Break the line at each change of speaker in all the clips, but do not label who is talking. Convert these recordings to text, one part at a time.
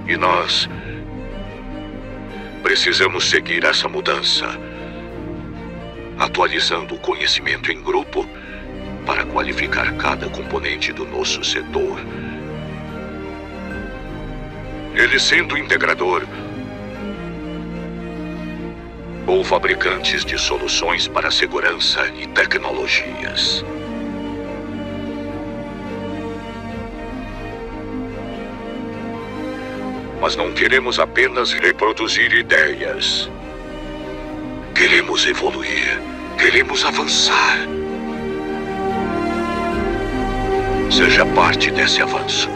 E nós precisamos seguir essa mudança, atualizando o conhecimento em grupo para qualificar cada componente do nosso setor. Ele sendo integrador ou fabricantes de soluções para segurança e tecnologias. Mas não queremos apenas reproduzir ideias. Queremos evoluir. Queremos avançar. Seja parte desse avanço.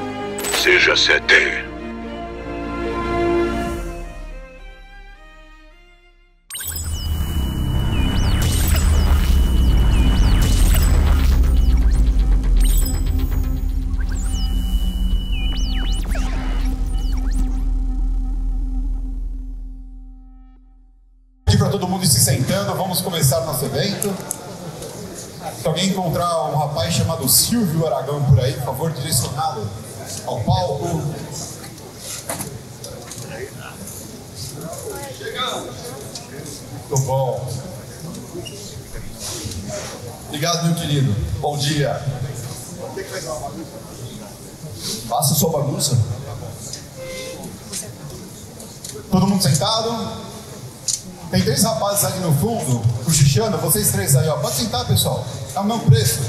Seja CD.
Para todo mundo se sentando, vamos começar nosso evento. Se alguém encontrar um rapaz chamado Silvio Aragão por aí, por favor, direcioná-lo ao palco. Muito bom. Obrigado, meu querido. Bom dia. Faça sua bagunça. Todo mundo sentado? Tem 3 rapazes ali no fundo, cochichando, vocês 3 aí, ó. Pode sentar, pessoal. É o mesmo preço.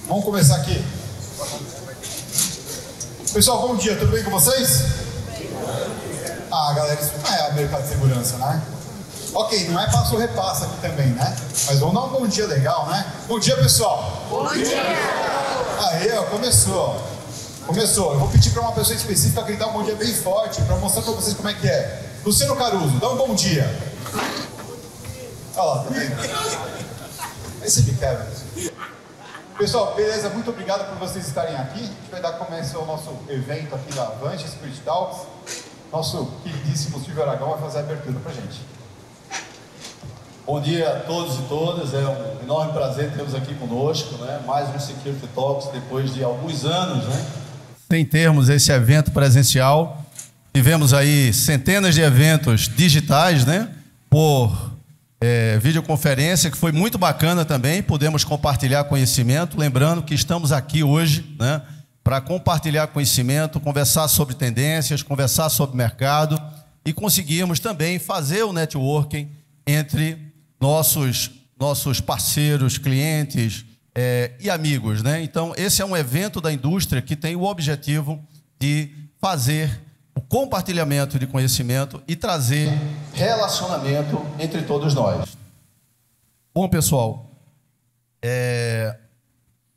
Vamos começar aqui. Pessoal, bom dia. Tudo bem com vocês? Ah, galera, isso não é mercado de segurança, né? Ok, não é passo ou repassa aqui também, né? Mas vamos dar um bom dia legal, né? Bom dia, pessoal.
Bom dia.
Aí, ó, começou. Começou. Eu vou pedir para uma pessoa específica gritar um bom dia bem forte para mostrar para vocês como é que é. Luciano Caruso, dá um bom dia. Olha lá, tá vendo? Esse me quebra. Pessoal, beleza, muito obrigado por vocês estarem aqui. A gente vai dar começo ao nosso evento aqui da Avante Security Talks. Nosso queridíssimo Silvio Aragão vai fazer a abertura pra gente.
Bom dia a todos e todas, é um enorme prazer termos aqui conosco, né? Mais um Security Talks depois de alguns anos, né? Sem termos esse evento presencial. Tivemos aí centenas de eventos digitais, né? Por videoconferência, que foi muito bacana também. Pudemos compartilhar conhecimento. Lembrando que estamos aqui hoje, né? Para compartilhar conhecimento, conversar sobre tendências, conversar sobre mercado e conseguirmos também fazer o networking entre nossos parceiros, clientes e amigos, né? Então, esse é um evento da indústria que tem o objetivo de fazer o compartilhamento de conhecimento e trazer relacionamento entre todos nós. Bom, pessoal,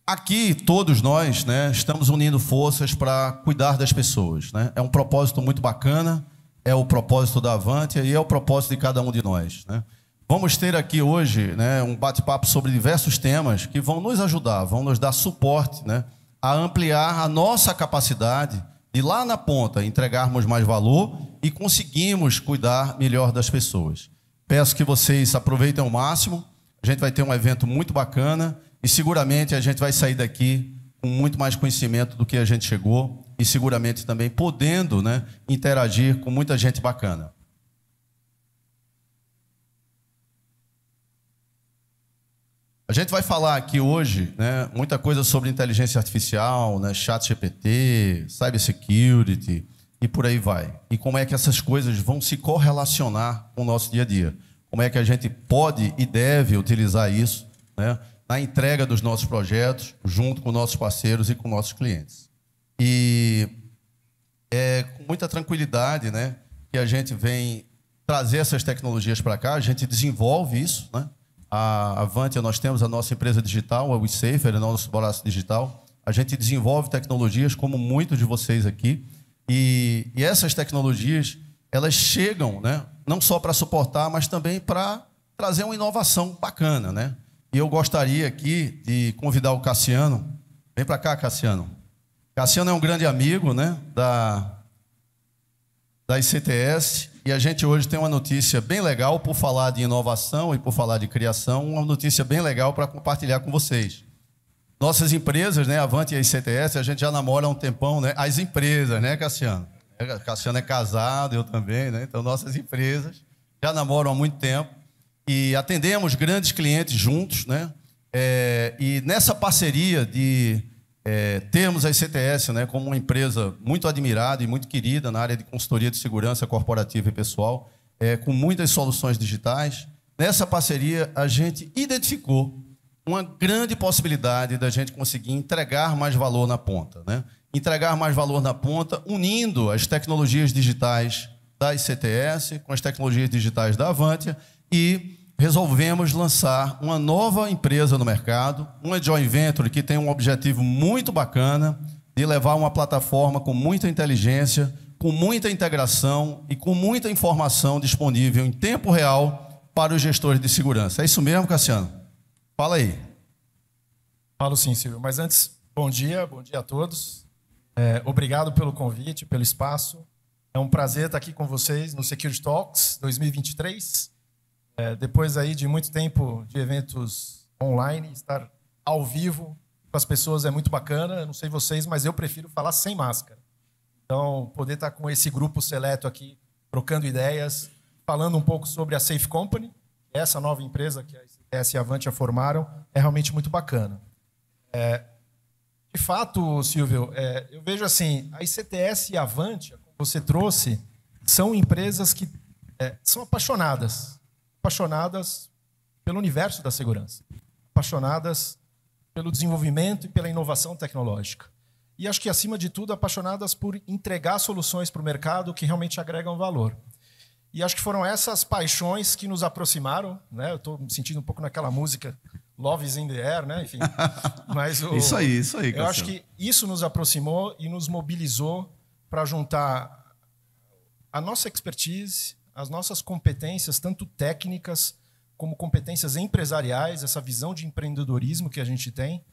aqui todos nós, né, estamos unindo forças para cuidar das pessoas, né? É um propósito muito bacana, é o propósito da Avantia e é o propósito de cada um de nós, né? Vamos ter aqui hoje, né, um bate-papo sobre diversos temas que vão nos ajudar, vão nos dar suporte, né, a ampliar a nossa capacidade de lá na ponta entregarmos mais valor e conseguimos cuidar melhor das pessoas. Peço que vocês aproveitem ao máximo. A gente vai ter um evento muito bacana e seguramente a gente vai sair daqui com muito mais conhecimento do que a gente chegou e seguramente também podendo, né, interagir com muita gente bacana. A gente vai falar aqui hoje, né, muita coisa sobre inteligência artificial, né, ChatGPT, cybersecurity e por aí vai. E como é que essas coisas vão se correlacionar com o nosso dia a dia. Como é que a gente pode e deve utilizar isso, né, na entrega dos nossos projetos, junto com nossos parceiros e com nossos clientes. E é com muita tranquilidade, né, que a gente vem trazer essas tecnologias para cá, a gente desenvolve isso, né? A Avantia, nós temos a nossa empresa digital, a WeSafer, o nosso braço digital. A gente desenvolve tecnologias, como muitos de vocês aqui. E essas tecnologias, elas chegam, né, não só para suportar, mas também para trazer uma inovação bacana, né? E eu gostaria aqui de convidar o Cassiano. Vem para cá, Cassiano. Cassiano é um grande amigo, né, da ICTS. E a gente hoje tem uma notícia bem legal, por falar de inovação e por falar de criação, uma notícia bem legal para compartilhar com vocês. Nossas empresas, né, Avantia e a ICTS, a gente já namora há um tempão, né? As empresas, né, Cassiano? Cassiano é casado, eu também, né? Então, nossas empresas já namoram há muito tempo e atendemos grandes clientes juntos, né? E nessa parceria de termos a ICTS, né, como uma empresa muito admirada e muito querida na área de consultoria de segurança corporativa e pessoal, com muitas soluções digitais, nessa parceria a gente identificou uma grande possibilidade da gente conseguir entregar mais valor na ponta, né? Entregar mais valor na ponta, unindo as tecnologias digitais da ICTS com as tecnologias digitais da Avantia, e resolvemos lançar uma nova empresa no mercado, uma joint venture que tem um objetivo muito bacana de levar uma plataforma com muita inteligência, com muita integração e com muita informação disponível em tempo real para os gestores de segurança. É isso mesmo, Cassiano? Fala aí.
Falo sim, Silvio. Mas antes, bom dia a todos. Obrigado pelo convite, pelo espaço. É um prazer estar aqui com vocês no Security Talks 2023. Depois aí de muito tempo de eventos online, estar ao vivo com as pessoas é muito bacana. Eu não sei vocês, mas eu prefiro falar sem máscara. Então, poder estar com esse grupo seleto aqui, trocando ideias, falando um pouco sobre a Safe Company, essa nova empresa que a ICTS e a Avantia formaram, é realmente muito bacana. De fato, Silvio, eu vejo assim, a ICTS e a Avantia, como você trouxe, são empresas que são apaixonadas pelo universo da segurança, apaixonadas pelo desenvolvimento e pela inovação tecnológica. E acho que, acima de tudo, apaixonadas por entregar soluções para o mercado que realmente agregam valor. E acho que foram essas paixões que nos aproximaram, né? Eu estou me sentindo um pouco naquela música Love is in the Air, né? Enfim, mas
Isso aí.
Eu acho que isso nos aproximou e nos mobilizou para juntar a nossa expertise, as nossas competências, tanto técnicas como competências empresariais, essa visão de empreendedorismo que a gente tem,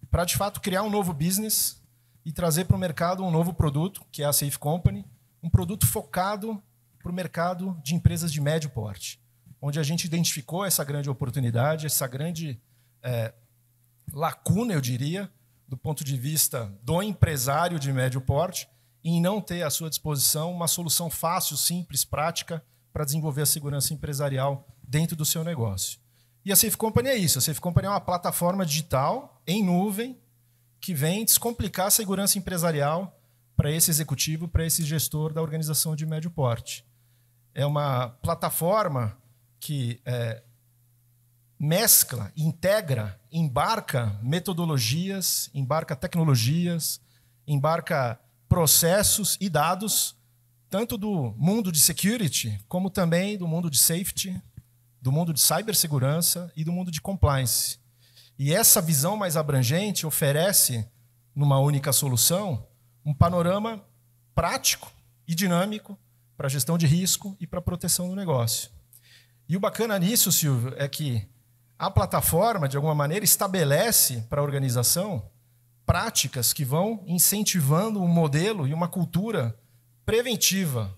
para, de fato, criar um novo business e trazer para o mercado um novo produto, que é a Safe Company, um produto focado para o mercado de empresas de médio porte, onde a gente identificou essa grande oportunidade, essa grande lacuna, eu diria, do ponto de vista do empresário de médio porte, em não ter à sua disposição uma solução fácil, simples, prática para desenvolver a segurança empresarial dentro do seu negócio. E a Safe Company é isso. A Safe Company é uma plataforma digital em nuvem que vem descomplicar a segurança empresarial para esse executivo, para esse gestor da organização de médio porte. É uma plataforma que mescla, integra, embarca metodologias, embarca tecnologias, embarca processos e dados, tanto do mundo de security, como também do mundo de safety, do mundo de cibersegurança e do mundo de compliance. E essa visão mais abrangente oferece, numa única solução, um panorama prático e dinâmico para a gestão de risco e para a proteção do negócio. E o bacana nisso, Silvio, é que a plataforma, de alguma maneira, estabelece para a organização práticas que vão incentivando um modelo e uma cultura preventiva,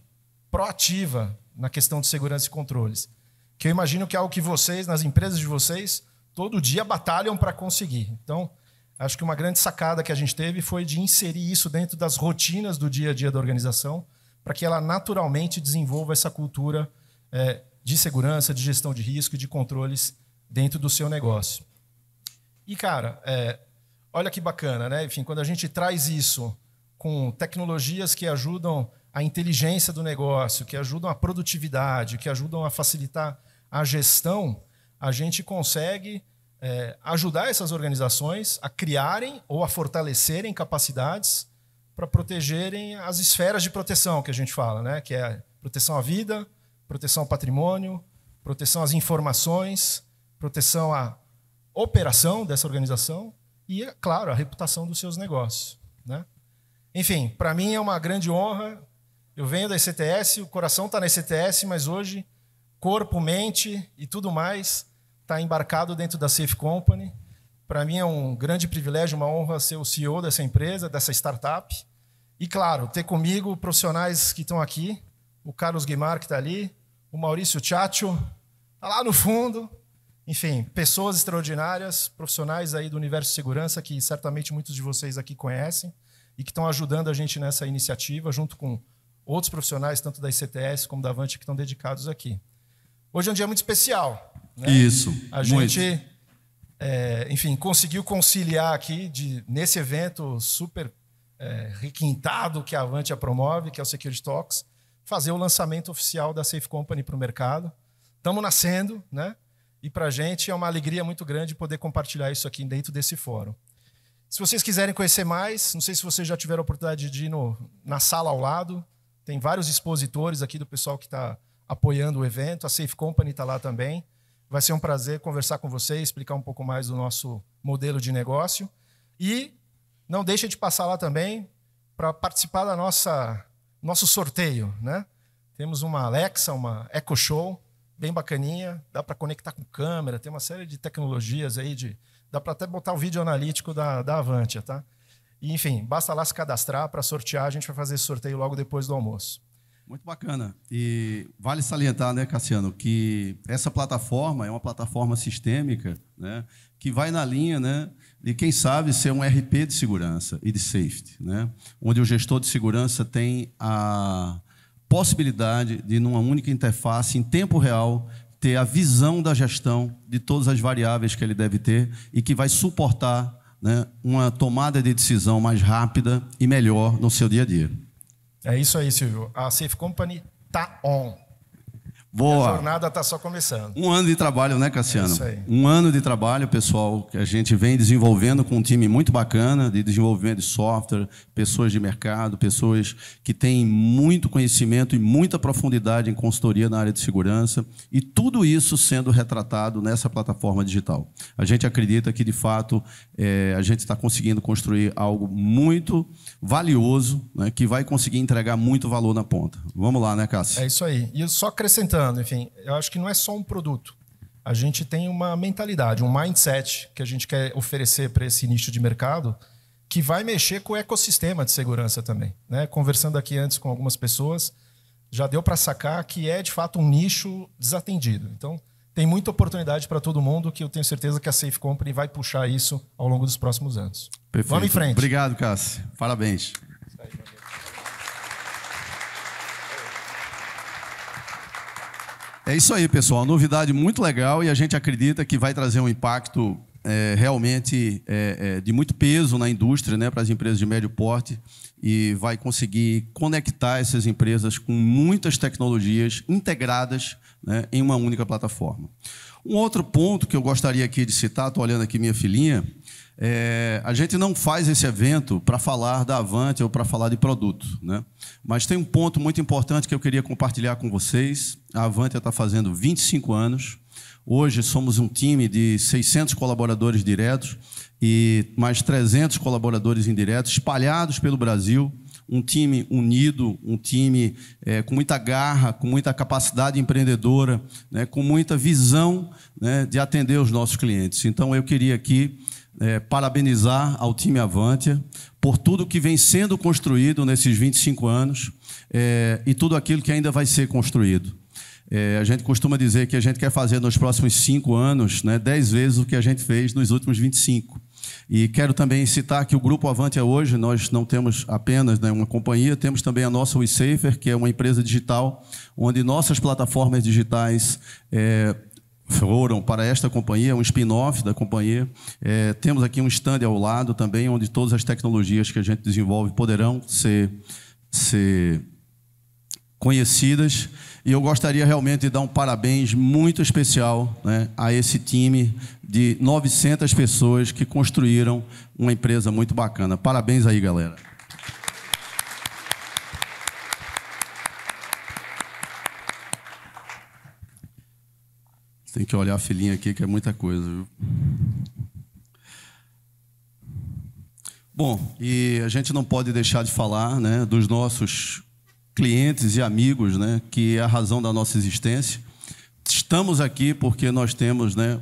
proativa na questão de segurança e controles. Que eu imagino que é algo que vocês, nas empresas de vocês, todo dia batalham para conseguir. Então, acho que uma grande sacada que a gente teve foi de inserir isso dentro das rotinas do dia a dia da organização, para que ela naturalmente desenvolva essa cultura de segurança, de gestão de risco e de controles dentro do seu negócio. E, cara, olha que bacana, né? Enfim, quando a gente traz isso com tecnologias que ajudam a inteligência do negócio, que ajudam a produtividade, que ajudam a facilitar a gestão, a gente consegue ajudar essas organizações a criarem ou a fortalecerem capacidades para protegerem as esferas de proteção que a gente fala, né? Que é proteção à vida, proteção ao patrimônio, proteção às informações, proteção à operação dessa organização e, é claro, a reputação dos seus negócios, né? Enfim, para mim é uma grande honra. Eu venho da ICTS, o coração está na ICTS, mas hoje corpo, mente e tudo mais está embarcado dentro da Safe Company. Para mim é um grande privilégio, uma honra ser o CEO dessa empresa, dessa startup. E, claro, ter comigo profissionais que estão aqui, o Carlos Guimar, que está ali, o Maurício Chacho, está lá no fundo. Enfim, pessoas extraordinárias, profissionais aí do universo de segurança, que certamente muitos de vocês aqui conhecem e que estão ajudando a gente nessa iniciativa, junto com outros profissionais, tanto da ICTS como da Avante, que estão dedicados aqui. Hoje é um dia muito especial, né?
Isso,
a gente, enfim, conseguiu conciliar aqui, nesse evento super requintado que a Avante promove, que é o Security Talks, fazer o lançamento oficial da Safe Company para o mercado. Estamos nascendo, né? E para a gente é uma alegria muito grande poder compartilhar isso aqui dentro desse fórum. Se vocês quiserem conhecer mais, não sei se vocês já tiveram a oportunidade de ir na sala ao lado, tem vários expositores aqui do pessoal que está apoiando o evento, a Safe Company está lá também. Vai ser um prazer conversar com vocês, explicar um pouco mais do nosso modelo de negócio. E não deixem de passar lá também para participar da nosso sorteio, né? Temos uma Alexa, uma Echo Show, bem bacaninha, dá para conectar com câmera, tem uma série de tecnologias aí, dá para até botar o vídeo analítico da Avantia, tá? E, enfim, basta lá se cadastrar para sortear, a gente vai fazer esse sorteio logo depois do almoço.
Muito bacana. E vale salientar, né, Cassiano, que essa plataforma é uma plataforma sistêmica, né, que vai na linha, né, de, quem sabe, ser um RP de segurança e de safety, né, onde o gestor de segurança tem a possibilidade de, numa única interface, em tempo real, ter a visão da gestão de todas as variáveis que ele deve ter e que vai suportar, né, uma tomada de decisão mais rápida e melhor no seu dia a dia.
É isso aí, Silvio. A Safe Company tá on.
Boa.
A jornada está só começando.
Um ano de trabalho, né, Cassiano?
É isso aí.
Um ano de trabalho, pessoal, que a gente vem desenvolvendo com um time muito bacana de desenvolvimento de software, pessoas de mercado, pessoas que têm muito conhecimento e muita profundidade em consultoria na área de segurança, e tudo isso sendo retratado nessa plataforma digital. A gente acredita que, de fato, a gente está conseguindo construir algo muito valioso, né, que vai conseguir entregar muito valor na ponta. Vamos lá, né, Cássio?
É isso aí. E só acrescentando, enfim, eu acho que não é só um produto. A gente tem uma mentalidade, um mindset que a gente quer oferecer para esse nicho de mercado que vai mexer com o ecossistema de segurança também, né? Conversando aqui antes com algumas pessoas, já deu para sacar que é, de fato, um nicho desatendido. Então, tem muita oportunidade para todo mundo que eu tenho certeza que a Safe Company vai puxar isso ao longo dos próximos anos.
Perfeito.
Vamos em frente.
Obrigado, Cássio. Parabéns. É isso aí, pessoal. Novidade muito legal e a gente acredita que vai trazer um impacto realmente de muito peso na indústria, né, para as empresas de médio porte, e vai conseguir conectar essas empresas com muitas tecnologias integradas, né, em uma única plataforma. Um outro ponto que eu gostaria aqui de citar, estou olhando aqui minha filhinha, a gente não faz esse evento para falar da Avante ou para falar de produto, né? Mas tem um ponto muito importante que eu queria compartilhar com vocês. A Avante está fazendo 25 anos. Hoje somos um time de 600 colaboradores diretos e mais 300 colaboradores indiretos espalhados pelo Brasil. Um time unido, um time com muita garra, com muita capacidade empreendedora, né, com muita visão, né, de atender os nossos clientes. Então, eu queria aqui parabenizar ao time Avantia por tudo que vem sendo construído nesses 25 anos e tudo aquilo que ainda vai ser construído. A gente costuma dizer que a gente quer fazer nos próximos 5 anos, né, 10 vezes o que a gente fez nos últimos 25. E quero também citar que o Grupo Avantia hoje, nós não temos apenas, né, uma companhia, temos também a nossa WeSafer, que é uma empresa digital, onde nossas plataformas digitais foram para esta companhia, um spin-off da companhia. Temos aqui um stand ao lado também, onde todas as tecnologias que a gente desenvolve poderão ser conhecidas. E eu gostaria realmente de dar um parabéns muito especial, né, a esse time de 900 pessoas que construíram uma empresa muito bacana. Parabéns aí, galera. Tem que olhar a filhinha aqui, que é muita coisa, viu? Bom, e a gente não pode deixar de falar, né, dos nossos clientes e amigos, né, que é a razão da nossa existência. Estamos aqui porque nós temos, né,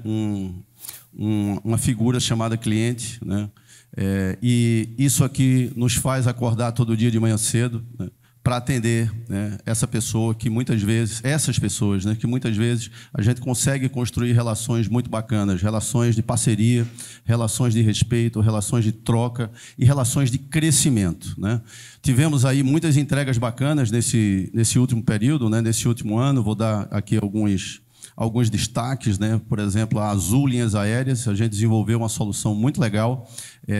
uma figura chamada cliente, né, e isso aqui nos faz acordar todo dia de manhã cedo, né, para atender, né, essa pessoa que muitas vezes, essas pessoas, né, que muitas vezes a gente consegue construir relações muito bacanas, relações de parceria, relações de respeito, relações de troca e relações de crescimento, né? Tivemos aí muitas entregas bacanas nesse último período, né, nesse último ano. Vou dar aqui alguns destaques, né? Por exemplo, a Azul Linhas Aéreas, a gente desenvolveu uma solução muito legal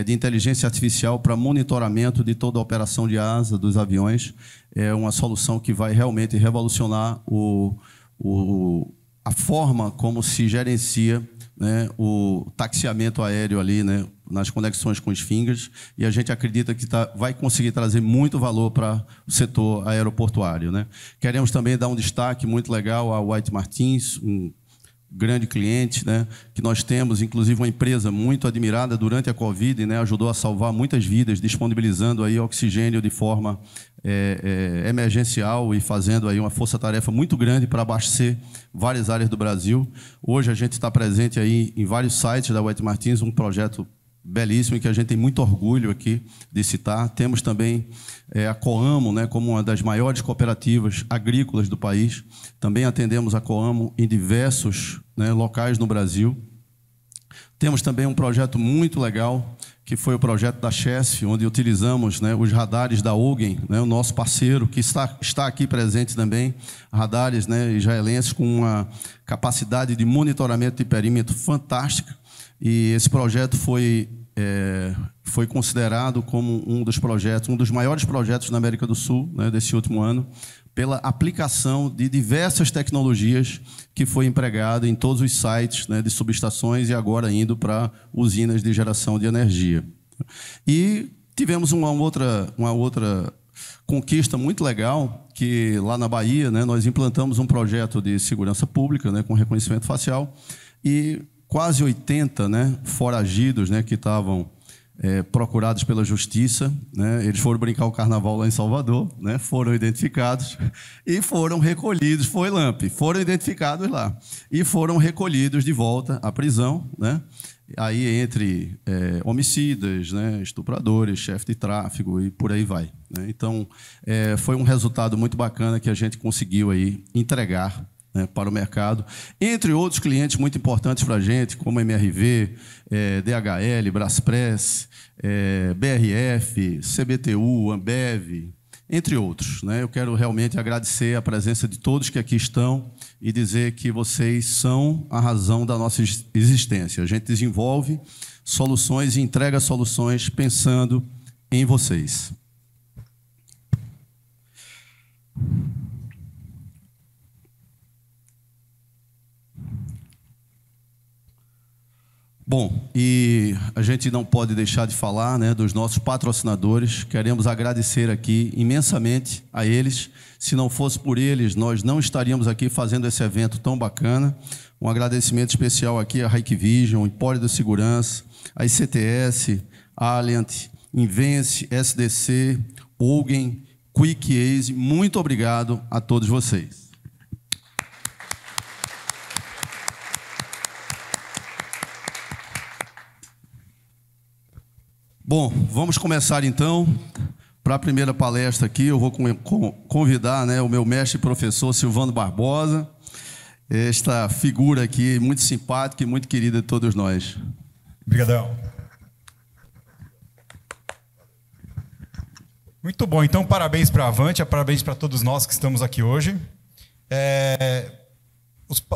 de inteligência artificial para monitoramento de toda a operação de asa dos aviões. É uma solução que vai realmente revolucionar a forma como se gerencia, né, o taxiamento aéreo ali, né, nas conexões com os fingers, e a gente acredita que vai conseguir trazer muito valor para o setor aeroportuário, né? Queremos também dar um destaque muito legal à White Martins, um grande cliente, né, que nós temos, inclusive uma empresa muito admirada durante a Covid, né, ajudou a salvar muitas vidas, disponibilizando aí oxigênio de forma emergencial e fazendo aí uma força-tarefa muito grande para abastecer várias áreas do Brasil. Hoje a gente está presente aí em vários sites da White Martins, um projeto belíssimo e que a gente tem muito orgulho aqui de citar. Temos também a Coamo, né, como uma das maiores cooperativas agrícolas do país. Também atendemos a Coamo em diversos, né, locais no Brasil. Temos também um projeto muito legal, que foi o projeto da Chesf, onde utilizamos, né, os radares da Ogen, né, o nosso parceiro, que está aqui presente também, radares, né, israelenses com uma capacidade de monitoramento de perímetro fantástica. E esse projeto foi considerado como um dos maiores projetos na América do Sul, né, desse último ano, pela aplicação de diversas tecnologias que foi empregada em todos os sites, né, de subestações e agora indo para usinas de geração de energia. E tivemos uma outra conquista muito legal, que lá na Bahia, né, nós implantamos um projeto de segurança pública, né, com reconhecimento facial, e quase 80, né, foragidos, né, que estavam procurados pela justiça, né, eles foram brincar o carnaval lá em Salvador, né, foram identificados e foram recolhidos, foram identificados lá e foram recolhidos de volta à prisão, né, aí entre homicidas, né, estupradores, chefe de tráfego e por aí vai, né? Então, foi um resultado muito bacana que a gente conseguiu aí entregar, né, para o mercado, entre outros clientes muito importantes para a gente, como MRV, DHL, Braspress, BRF, CBTU, Ambev, entre outros, né? Eu quero realmente agradecer a presença de todos que aqui estão e dizer que vocês são a razão da nossa existência. A gente desenvolve soluções e entrega soluções pensando em vocês. Bom, e a gente não pode deixar de falar, né, dos nossos patrocinadores. Queremos agradecer aqui imensamente a eles. Se não fosse por eles, nós não estaríamos aqui fazendo esse evento tão bacana. Um agradecimento especial aqui a Hikvision, Empório da Segurança, a ICTS, Alliant, Invence, SDC, Ogen, QuickAce. Muito obrigado a todos vocês. Bom, vamos começar então. Para a primeira palestra aqui, eu vou convidar, né, o meu mestre e professor Silvano Barbosa, esta figura aqui muito simpática e muito querida de todos nós.
Obrigadão. Muito bom, então parabéns para a Avantia, parabéns para todos nós que estamos aqui hoje.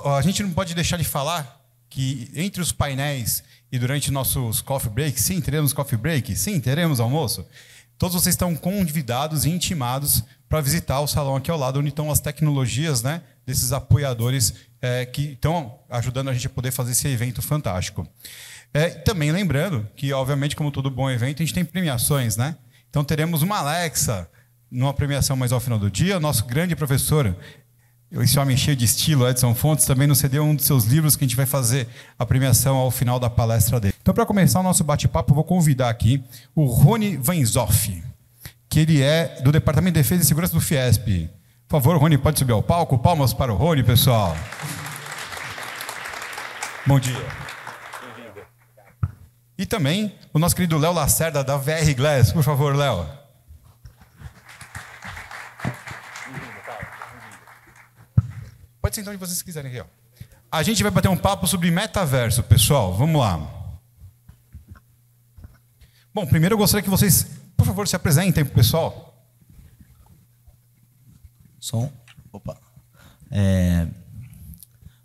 A gente não pode deixar de falar que entre os painéis e durante nossos coffee breaks, sim, teremos coffee break, sim, teremos almoço, todos vocês estão convidados e intimados para visitar o salão aqui ao lado, onde estão as tecnologias, né, desses apoiadores que estão ajudando a gente a poder fazer esse evento fantástico. Também lembrando que, obviamente, como todo bom evento, a gente tem premiações, né? Então teremos uma Alexa numa premiação mais ao final do dia. Nosso grande professor, esse homem cheio de estilo, Edson Fontes, também nos cedeu um dos seus livros que a gente vai fazer a premiação ao final da palestra dele. Então, para começar o nosso bate-papo, eu vou convidar aqui o Rony Vanzoff, que ele é do Departamento de Defesa e Segurança do Fiesp. Por favor, Rony, pode subir ao palco. Palmas para o Rony, pessoal. Bom dia. E também o nosso querido Léo Lacerda, da VR Glass. Por favor, Léo. sentar onde vocês quiserem aqui, ó. A gente vai bater um papo sobre metaverso, pessoal. Vamos lá. Bom, primeiro eu gostaria que vocês, por favor, se apresentem para o pessoal.
Som. Opa.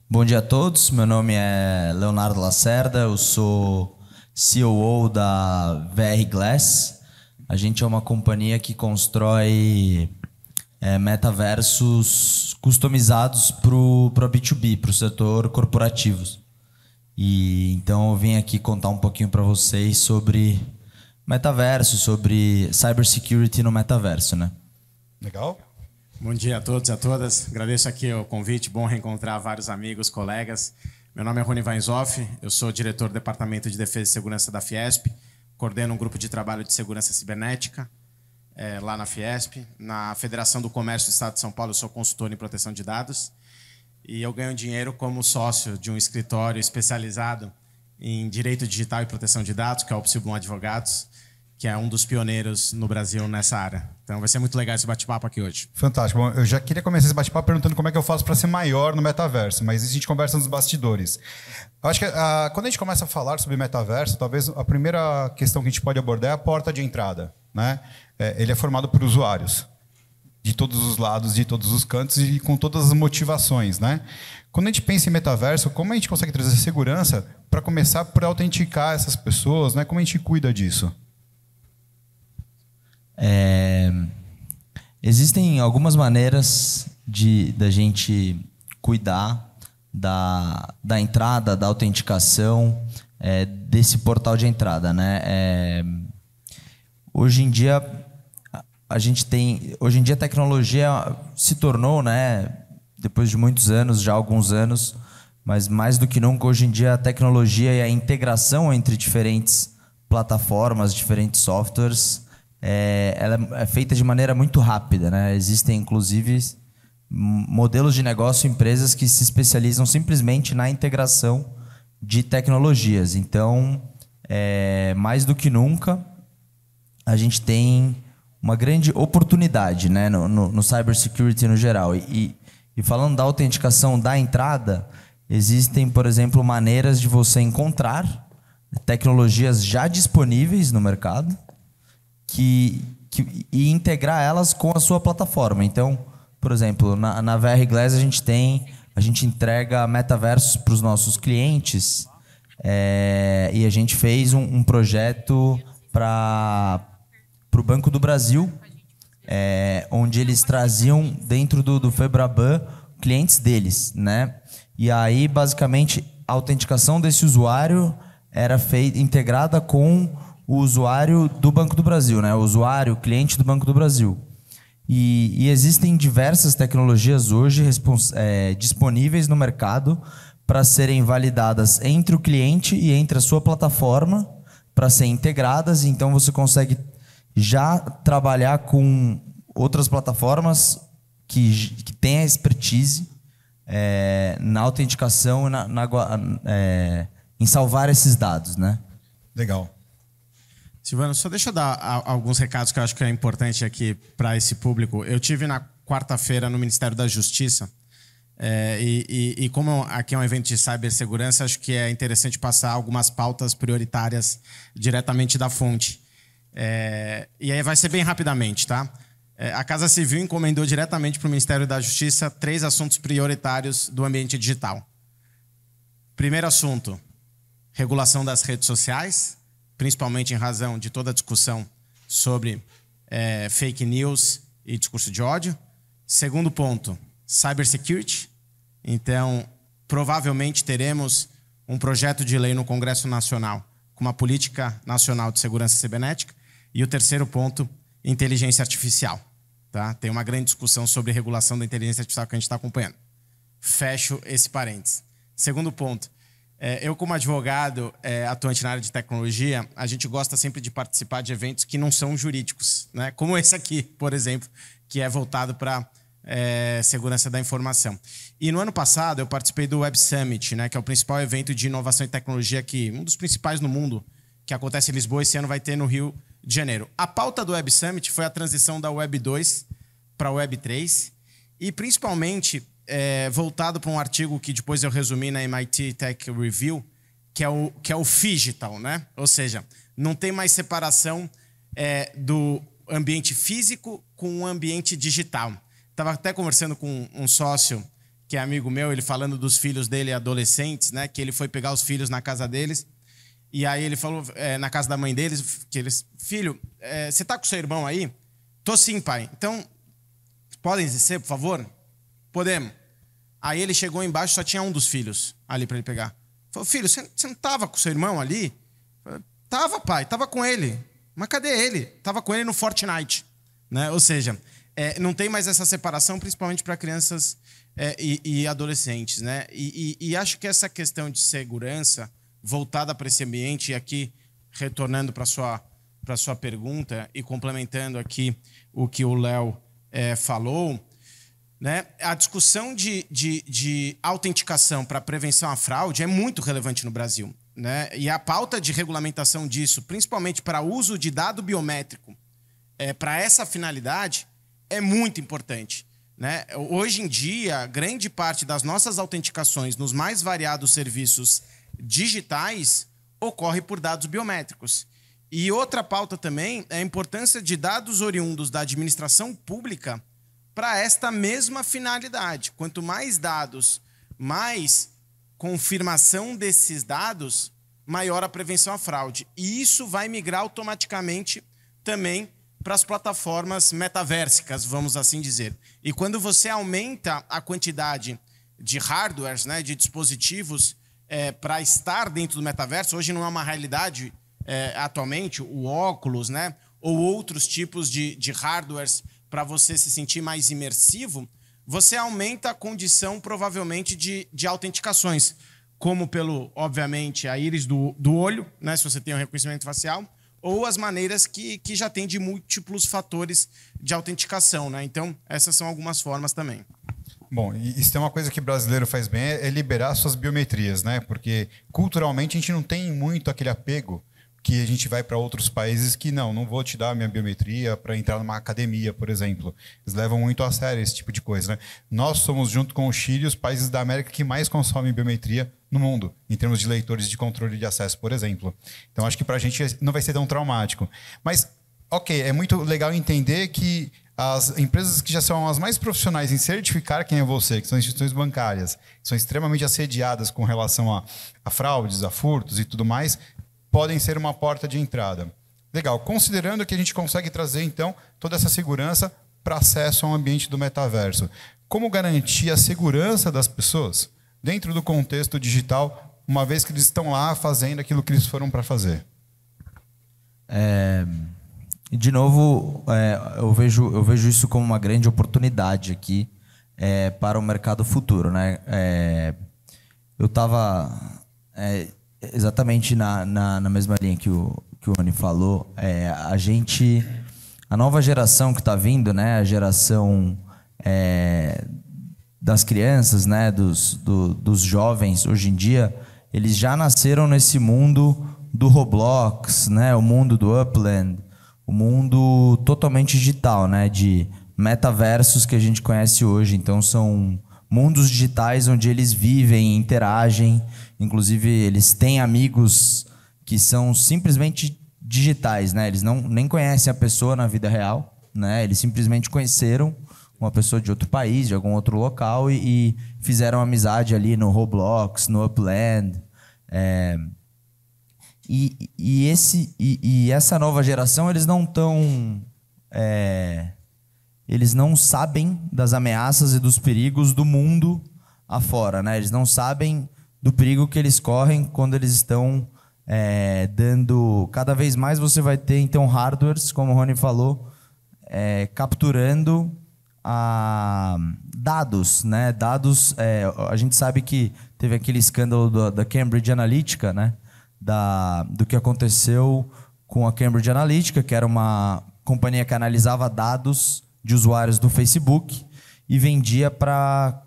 Bom dia a todos. Meu nome é Leonardo Lacerda. Eu sou COO da VR Glass. A gente é uma companhia que constrói metaversos customizados para B2B, para o setor corporativo. E então eu vim aqui contar um pouquinho para vocês sobre metaverso, sobre cybersecurity no metaverso, né?
Legal.
Bom dia a todos e a todas. Agradeço aqui o convite. Bom reencontrar vários amigos, colegas. Meu nome é Rony Weinzoff. Eu sou diretor do Departamento de Defesa e Segurança da Fiesp. Coordeno um grupo de trabalho de segurança cibernética lá na Fiesp. Na Federação do Comércio do Estado de São Paulo, eu sou consultor em proteção de dados. E eu ganho dinheiro como sócio de um escritório especializado em direito digital e proteção de dados, que é o Psilon Advogados, que é um dos pioneiros no Brasil nessa área. Então vai ser muito legal esse bate-papo aqui hoje.
Fantástico. Bom, eu já queria começar esse bate-papo perguntando como é que eu faço para ser maior no metaverso, mas isso a gente conversa nos bastidores. Eu acho que quando a gente começa a falar sobre metaverso, talvez a primeira questão que a gente pode abordar é a porta de entrada, né? Ele é formado por usuários de todos os lados, de todos os cantos e com todas as motivações, né? Quando a gente pensa em metaverso, como a gente consegue trazer segurança para começar por autenticar essas pessoas, né? Como a gente cuida disso?
Existem algumas maneiras da gente cuidar da entrada, da autenticação desse portal de entrada, né? Hoje em dia a tecnologia se tornou, né, depois de muitos anos, já alguns anos, mas mais do que nunca hoje em dia a tecnologia e a integração entre diferentes plataformas, diferentes softwares, ela é feita de maneira muito rápida, né? Existem, inclusive, modelos de negócio, empresas que se especializam simplesmente na integração de tecnologias. Então, mais do que nunca, a gente tem uma grande oportunidade, né, no cybersecurity no geral. E falando da autenticação da entrada, existem, por exemplo, maneiras de você encontrar tecnologias já disponíveis no mercado e integrar elas com a sua plataforma. Então, por exemplo, na VR Glass a gente entrega metaversos para os nossos clientes e a gente fez um projeto para o Banco do Brasil, onde eles traziam dentro do Febraban clientes deles, né? E aí, basicamente, a autenticação desse usuário era integrada com o usuário do Banco do Brasil, né? O usuário, o cliente do Banco do Brasil. E existem diversas tecnologias hoje disponíveis no mercado para serem validadas entre o cliente e entre a sua plataforma para serem integradas. Então, você consegue já trabalhar com outras plataformas que têm a expertise na autenticação e em salvar esses dados, né?
Legal.
Silvano, só deixa eu dar alguns recados que eu acho que é importante aqui para esse público. Eu tive na quarta-feira no Ministério da Justiça e como aqui é um evento de cibersegurança, acho que é interessante passar algumas pautas prioritárias diretamente da fonte. E aí vai ser bem rapidamente, tá? A Casa Civil encomendou diretamente para o Ministério da Justiça 3 assuntos prioritários do ambiente digital. Primeiro assunto, regulação das redes sociais, principalmente em razão de toda a discussão sobre fake news e discurso de ódio. Segundo ponto, cybersecurity. Então, provavelmente teremos um projeto de lei no Congresso Nacional com uma política nacional de segurança cibernética. E o terceiro ponto, inteligência artificial. Tá? Tem uma grande discussão sobre regulação da inteligência artificial que a gente está acompanhando. Fecho esse parênteses. Segundo ponto, eu como advogado atuante na área de tecnologia, a gente gosta sempre de participar de eventos que não são jurídicos, né? Como esse aqui, por exemplo, que é voltado para segurança da informação. E no ano passado eu participei do Web Summit, né, que é o principal evento de inovação e tecnologia, um dos principais no mundo, que acontece em Lisboa. Esse ano vai ter no Rio de Janeiro. A pauta do Web Summit foi a transição da Web 2 para a Web 3 e, principalmente, voltado para um artigo que depois eu resumi na MIT Tech Review, que é o Phygital, né? Ou seja, não tem mais separação do ambiente físico com o ambiente digital. Estava até conversando com um sócio que é amigo meu, ele falando dos filhos dele adolescentes, né? Que ele foi pegar os filhos na casa deles. E aí ele falou, na casa da mãe deles, que eles... Filho, você tá com seu irmão aí? Tô sim, pai. Então, podem descer, por favor? Podemos. Aí ele chegou embaixo, só tinha um dos filhos ali para ele pegar. Falou, filho, você não tava com seu irmão ali? Falei, tava, pai, tava com ele. Mas cadê ele? Tava com ele no Fortnite. Né? Ou seja, não tem mais essa separação, principalmente para crianças e adolescentes. Né? E acho que essa questão de segurança voltada para esse ambiente, e aqui retornando para a sua pergunta e complementando aqui o que o Léo falou, né? A discussão de autenticação para prevenção à fraude é muito relevante no Brasil. Né? E a pauta de regulamentação disso, principalmente para uso de dado biométrico para essa finalidade, é muito importante. Né? Hoje em dia, grande parte das nossas autenticações nos mais variados serviços digitais ocorre por dados biométricos. E outra pauta também é a importância de dados oriundos da administração pública para esta mesma finalidade. Quanto mais dados, mais confirmação desses dados, maior a prevenção à fraude. E isso vai migrar automaticamente também para as plataformas metaversicas, vamos assim dizer. E quando você aumenta a quantidade de hardwares, né, de dispositivos para estar dentro do metaverso, hoje não é uma realidade atualmente, o óculos, né, ou outros tipos de hardwares para você se sentir mais imersivo, você aumenta a condição, provavelmente, de autenticações, como obviamente, a íris do olho, né, se você tem um reconhecimento facial, ou as maneiras que já tem de múltiplos fatores de autenticação. Né? Então, essas são algumas formas também.
Bom, e isso tem uma coisa que o brasileiro faz bem, é liberar suas biometrias, né? Porque culturalmente a gente não tem muito aquele apego que a gente vai para outros países que não vou te dar a minha biometria para entrar numa academia, por exemplo. Eles levam muito a sério esse tipo de coisa, né? Nós somos, junto com o Chile, os países da América que mais consomem biometria no mundo, em termos de leitores de controle de acesso, por exemplo. Então, acho que para a gente não vai ser tão traumático. Mas, ok, é muito legal entender que as empresas que já são as mais profissionais em certificar quem é você, que são instituições bancárias, que são extremamente assediadas com relação a fraudes, a furtos e tudo mais, podem ser uma porta de entrada. Legal. Considerando que a gente consegue trazer, então, toda essa segurança para acesso ao ambiente do metaverso, como garantir a segurança das pessoas dentro do contexto digital, uma vez que eles estão lá fazendo aquilo que eles foram para fazer?
De novo, eu vejo isso como uma grande oportunidade aqui para o mercado futuro. Né? Eu estava exatamente na mesma linha que o Rony falou. A nova geração que está vindo, né? A geração das crianças, né? dos jovens, hoje em dia, eles já nasceram nesse mundo do Roblox, né? O mundo do Upland, o mundo totalmente digital, né? De metaversos que a gente conhece hoje. Então, são mundos digitais onde eles vivem, interagem. Inclusive, eles têm amigos que são simplesmente digitais, né? Eles nem conhecem a pessoa na vida real, né? Eles simplesmente conheceram uma pessoa de outro país, de algum outro local e fizeram amizade ali no Roblox, no Upland. E essa nova geração, eles não estão... eles não sabem das ameaças e dos perigos do mundo afora, né? Eles não sabem do perigo que eles correm quando eles estão dando... Cada vez mais você vai ter, então, hardwares, como o Rony falou, capturando dados, né? Dados... a gente sabe que teve aquele escândalo da Cambridge Analytica, né? Do que aconteceu com a Cambridge Analytica, que era uma companhia que analisava dados de usuários do Facebook e vendeu para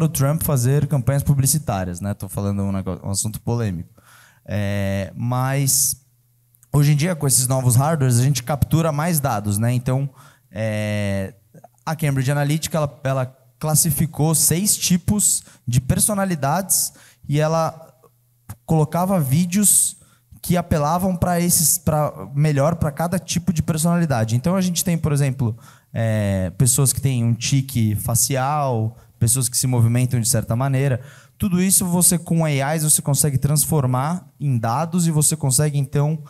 o Trump fazer campanhas publicitárias, né? Estou falando um assunto polêmico. Mas hoje em dia, com esses novos hardwares, a gente captura mais dados, né? Então, a Cambridge Analytica ela classificou 6 tipos de personalidades e ela colocava vídeos que apelavam melhor para cada tipo de personalidade. Então a gente tem, por exemplo, pessoas que têm um tique facial, pessoas que se movimentam de certa maneira. Tudo isso você com AIs você consegue transformar em dados e você consegue então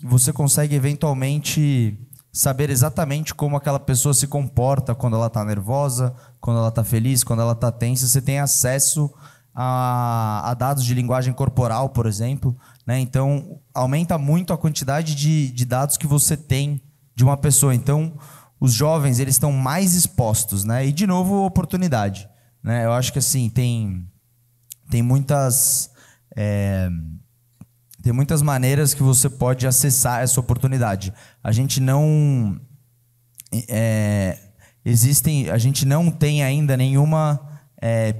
você consegue eventualmente saber exatamente como aquela pessoa se comporta quando ela está nervosa, quando ela está feliz, quando ela está tensa. Você tem acesso a dados de linguagem corporal, por exemplo, né? Então, aumenta muito a quantidade de dados que você tem de uma pessoa. Então, os jovens eles estão mais expostos, né? E, de novo, oportunidade, né? Eu acho que assim, tem muitas maneiras que você pode acessar essa oportunidade. A gente não tem ainda nenhuma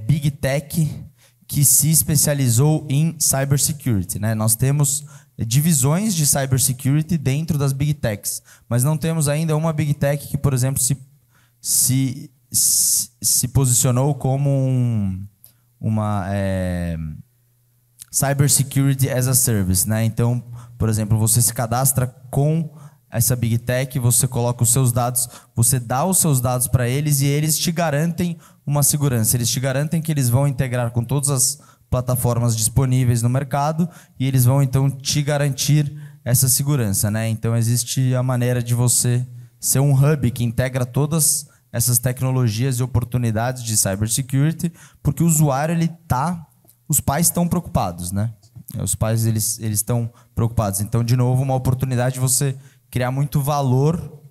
Big Tech que se especializou em cybersecurity, né? Nós temos divisões de cybersecurity dentro das Big Techs, mas não temos ainda uma Big Tech que, por exemplo, se posicionou como uma cybersecurity as a service, né? Então, por exemplo, você se cadastra com essa Big Tech, você coloca os seus dados, você dá os seus dados para eles e eles te garantem uma segurança. Eles te garantem que eles vão integrar com todas as plataformas disponíveis no mercado e eles vão então te garantir essa segurança, né? Então existe a maneira de você ser um hub que integra todas essas tecnologias e oportunidades de cybersecurity, porque o usuário os pais estão preocupados, né? Os pais eles estão preocupados. Então, de novo, uma oportunidade de você criar muito valor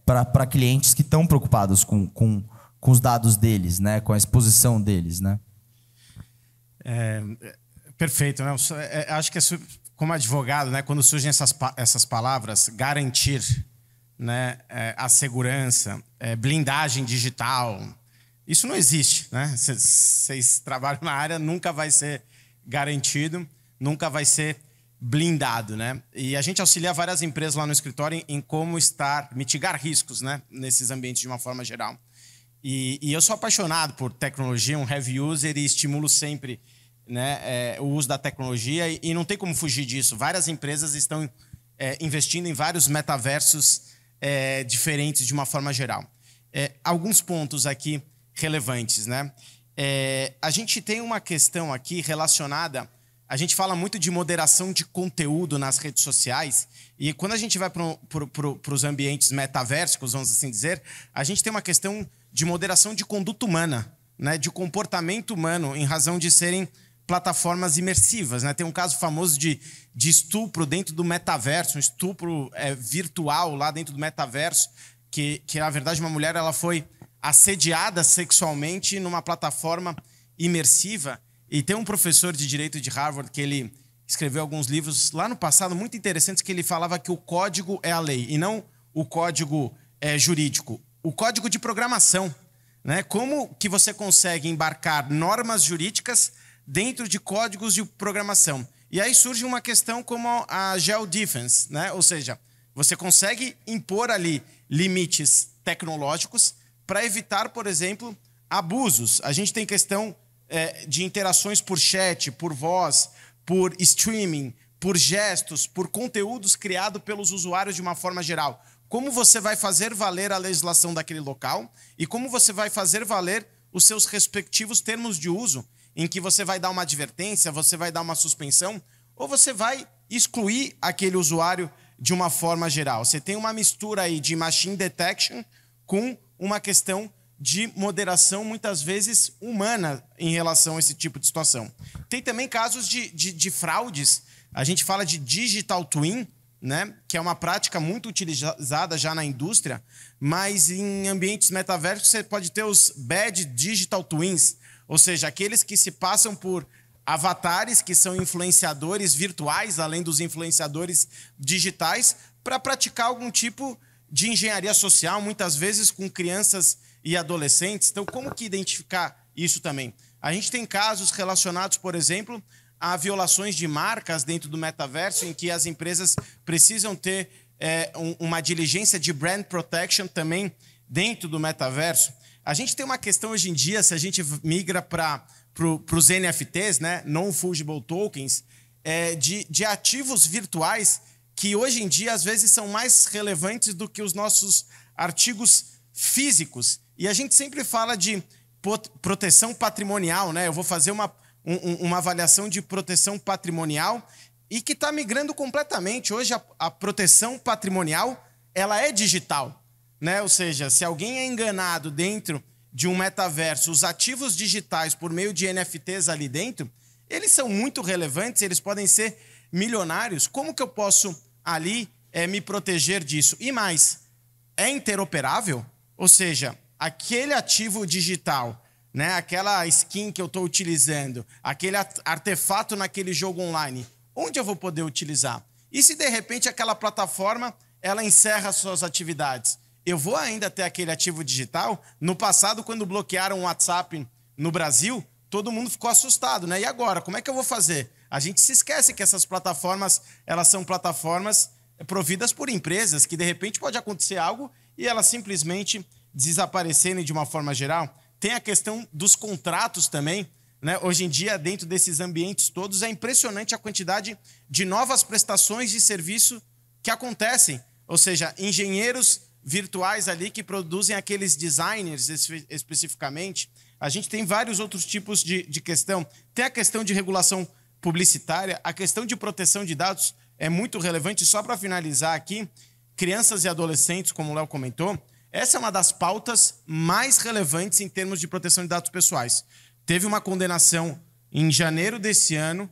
para clientes que estão preocupados com os dados deles, né? Com a exposição deles, né?
Perfeito, né? Acho que como advogado, né? Quando surgem essas palavras, garantir, né? A segurança, blindagem digital, isso não existe, né? Vocês trabalham na área, nunca vai ser garantido, nunca vai ser blindado, né? E a gente auxilia várias empresas lá no escritório em como mitigar riscos, né? Nesses ambientes de uma forma geral. E eu sou apaixonado por tecnologia, um heavy user e estimulo sempre, né, o uso da tecnologia e não tem como fugir disso. Várias empresas estão investindo em vários metaversos diferentes de uma forma geral. Alguns pontos aqui relevantes, né? A gente tem uma questão aqui relacionada. A gente fala muito de moderação de conteúdo nas redes sociais e quando a gente vai para os ambientes metaversicos, vamos assim dizer, a gente tem uma questão de moderação de conduta humana, né? De comportamento humano em razão de serem plataformas imersivas, né? Tem um caso famoso de estupro dentro do metaverso, um estupro virtual lá dentro do metaverso, que na verdade uma mulher ela foi assediada sexualmente numa plataforma imersiva. E tem um professor de direito de Harvard que ele escreveu alguns livros lá no passado muito interessantes que ele falava que o código é a lei e não o código jurídico, o código de programação, né? Como que você consegue embarcar normas jurídicas dentro de códigos de programação? E aí surge uma questão como a geodefense, né? Ou seja, você consegue impor ali limites tecnológicos para evitar, por exemplo, abusos. A gente tem questão de interações por chat, por voz, por streaming, por gestos, por conteúdos criados pelos usuários de uma forma geral. Como você vai fazer valer a legislação daquele local e como você vai fazer valer os seus respectivos termos de uso, em que você vai dar uma advertência, você vai dar uma suspensão, ou você vai excluir aquele usuário de uma forma geral. Você tem uma mistura aí de machine detection com uma questão de moderação, muitas vezes, humana em relação a esse tipo de situação. Tem também casos de fraudes. A gente fala de digital twin, né? Que é uma prática muito utilizada já na indústria, mas em ambientes metaversos você pode ter os bad digital twins, ou seja, aqueles que se passam por avatares que são influenciadores virtuais, além dos influenciadores digitais, para praticar algum tipo de engenharia social, muitas vezes com crianças e adolescentes. Então, como que identificar isso também? A gente tem casos relacionados, por exemplo, a violações de marcas dentro do metaverso, em que as empresas precisam ter uma diligência de brand protection também dentro do metaverso. A gente tem uma questão hoje em dia, se a gente migra para os NFTs, né, Non-Fungible Tokens, de ativos virtuais que hoje em dia às vezes são mais relevantes do que os nossos artigos físicos. E a gente sempre fala de proteção patrimonial, né? Eu vou fazer uma avaliação de proteção patrimonial e que está migrando completamente. Hoje a proteção patrimonial ela é digital, né? Ou seja, se alguém é enganado dentro de um metaverso, os ativos digitais por meio de NFTs ali dentro, eles são muito relevantes, eles podem ser milionários. Como que eu posso ali me proteger disso? E mais, é interoperável? Ou seja, aquele ativo digital, né, aquela skin que eu estou utilizando, aquele artefato naquele jogo online, onde eu vou poder utilizar? E se de repente aquela plataforma ela encerra suas atividades? Eu vou ainda ter aquele ativo digital? No passado, quando bloquearam o WhatsApp no Brasil, todo mundo ficou assustado, né? E agora, como é que eu vou fazer? A gente se esquece que essas plataformas, elas são plataformas providas por empresas, que de repente pode acontecer algo e elas simplesmente desaparecerem de uma forma geral. Tem a questão dos contratos também, né? Hoje em dia, dentro desses ambientes todos, é impressionante a quantidade de novas prestações de serviço que acontecem. Ou seja, engenheiros virtuais ali que produzem aqueles designers especificamente. A gente tem vários outros tipos de questão. Tem a questão de regulação publicitária, a questão de proteção de dados é muito relevante. Só para finalizar aqui, crianças e adolescentes, como o Léo comentou, essa é uma das pautas mais relevantes em termos de proteção de dados pessoais. Teve uma condenação em janeiro desse ano,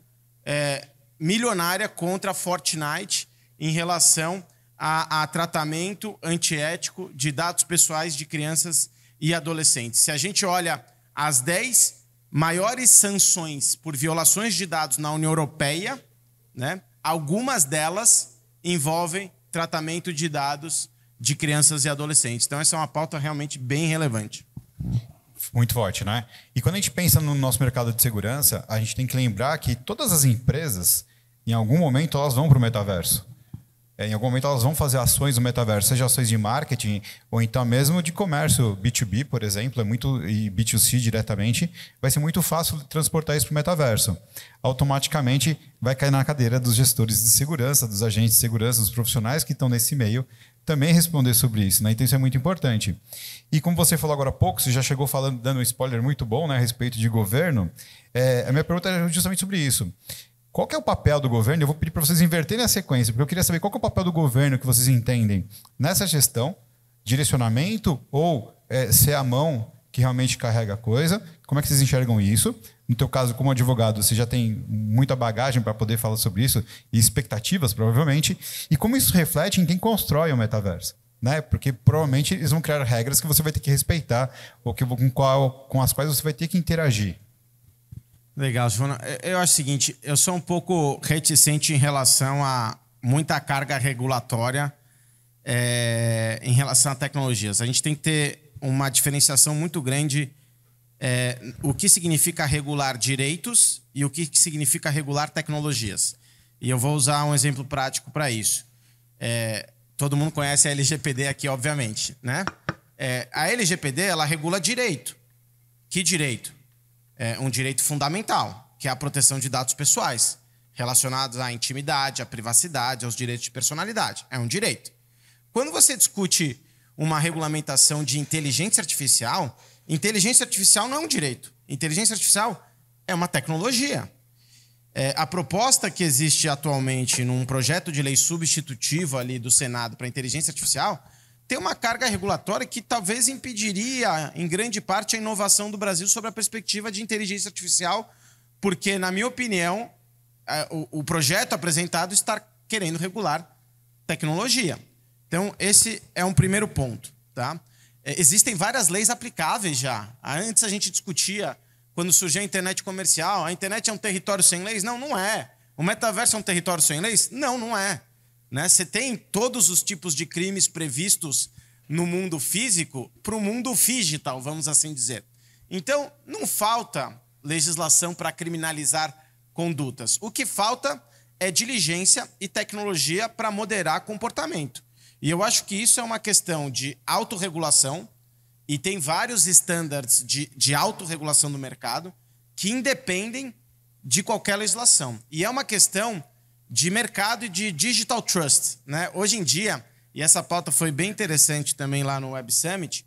milionária contra a Fortnite em relação a tratamento antiético de dados pessoais de crianças e adolescentes. Se a gente olha as 10 maiores sanções por violações de dados na União Europeia, né, algumas delas envolvem tratamento de dados de crianças e adolescentes. Então, essa é uma pauta realmente bem relevante.
Muito forte, né? E quando a gente pensa no nosso mercado de segurança, a gente tem que lembrar que todas as empresas, em algum momento, elas vão para o metaverso. Em algum momento elas vão fazer ações no metaverso, seja ações de marketing ou então mesmo de comércio B2B, por exemplo, e B2C diretamente, vai ser muito fácil transportar isso para o metaverso. Automaticamente vai cair na cadeira dos gestores de segurança, dos agentes de segurança, dos profissionais que estão nesse meio, também responder sobre isso, né? Então isso é muito importante. E como você falou agora há pouco, você já chegou falando, dando um spoiler muito bom, né, a respeito de governo, a minha pergunta é justamente sobre isso. Qual que é o papel do governo? Eu vou pedir para vocês inverterem a sequência, porque eu queria saber qual que é o papel do governo que vocês entendem nessa gestão, direcionamento, ou ser a mão que realmente carrega a coisa. Como é que vocês enxergam isso? No teu caso, como advogado, você já tem muita bagagem para poder falar sobre isso e expectativas, provavelmente. E como isso reflete em quem constrói o metaverso? Né? Porque provavelmente eles vão criar regras que você vai ter que respeitar ou com as quais você vai ter que interagir.
Legal, Giovana. Eu acho o seguinte, eu sou um pouco reticente em relação a muita carga regulatória em relação a tecnologias. A gente tem que ter uma diferenciação muito grande o que significa regular direitos e o que significa regular tecnologias. E eu vou usar um exemplo prático para isso. Todo mundo conhece a LGPD aqui, obviamente, né? A LGPD, ela regula direito. Que direito? Um direito fundamental, que é a proteção de dados pessoais, relacionados à intimidade, à privacidade, aos direitos de personalidade. É um direito. Quando você discute uma regulamentação de inteligência artificial não é um direito. Inteligência artificial é uma tecnologia. A proposta que existe atualmente num projeto de lei substitutivo ali do Senado para a inteligência artificial tem uma carga regulatória que talvez impediria, em grande parte, a inovação do Brasil sobre a perspectiva de inteligência artificial, porque, na minha opinião, o projeto apresentado está querendo regular tecnologia. Então, esse é um primeiro ponto. Tá? Existem várias leis aplicáveis já. Antes a gente discutia, quando surgiu a internet comercial, a internet é um território sem leis? Não, não é. O metaverso é um território sem leis? Não, não é. Né? Você tem todos os tipos de crimes previstos no mundo físico para o mundo digital, vamos assim dizer. Então, não falta legislação para criminalizar condutas. O que falta é diligência e tecnologia para moderar comportamento. E eu acho que isso é uma questão de autorregulação, e tem vários estándares de autorregulação do mercado que independem de qualquer legislação. E é uma questão de mercado e de digital trust, né? Hoje em dia, e essa pauta foi bem interessante também lá no Web Summit,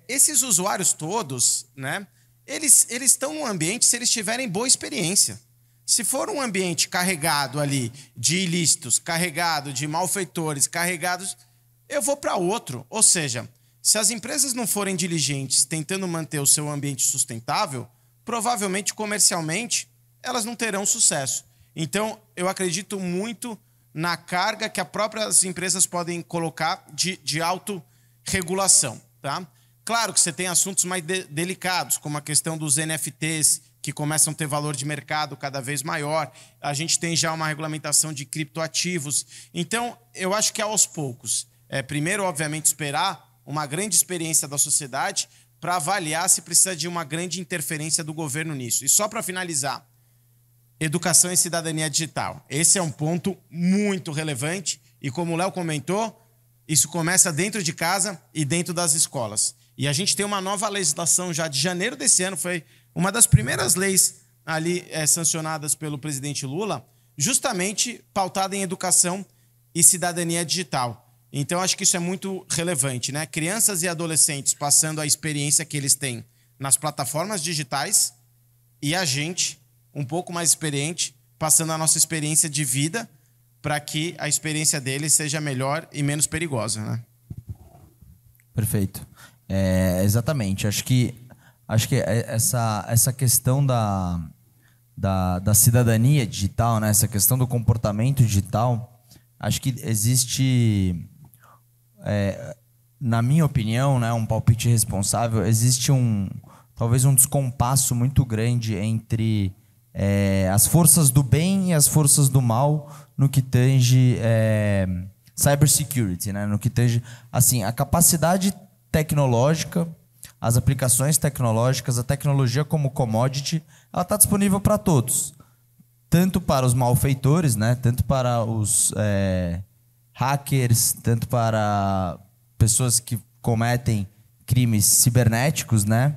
esses usuários todos, né, eles estão num ambiente se eles tiverem boa experiência. Se for um ambiente carregado ali de ilícitos, carregado de malfeitores, carregados, eu vou para outro. Ou seja, se as empresas não forem diligentes tentando manter o seu ambiente sustentável, provavelmente comercialmente elas não terão sucesso. Então, eu acredito muito na carga que as próprias empresas podem colocar de autorregulação, tá? Claro que você tem assuntos mais delicados, como a questão dos NFTs, que começam a ter valor de mercado cada vez maior. A gente tem já uma regulamentação de criptoativos. Então, eu acho que aos poucos. Primeiro, obviamente, esperar uma grande experiência da sociedade para avaliar se precisa de uma grande interferência do governo nisso. E só para finalizar, educação e cidadania digital. Esse é um ponto muito relevante e, como o Léo comentou, isso começa dentro de casa e dentro das escolas. E a gente tem uma nova legislação já de janeiro desse ano, foi uma das primeiras leis ali sancionadas pelo presidente Lula, justamente pautada em educação e cidadania digital. Então, acho que isso é muito relevante, né? Crianças e adolescentes passando a experiência que eles têm nas plataformas digitais e a gente, um pouco mais experiente, passando a nossa experiência de vida para que a experiência deles seja melhor e menos perigosa, né?
Perfeito. Exatamente. Acho que essa questão da cidadania digital, né? Essa questão do comportamento digital, acho que existe, na minha opinião, né, um palpite responsável, existe talvez um descompasso muito grande entre as forças do bem e as forças do mal no que tange cybersecurity, né? No que tange, assim, a capacidade tecnológica, as aplicações tecnológicas, a tecnologia como commodity, ela está disponível para todos. Tanto para os malfeitores, né? Tanto para os hackers, tanto para pessoas que cometem crimes cibernéticos, né?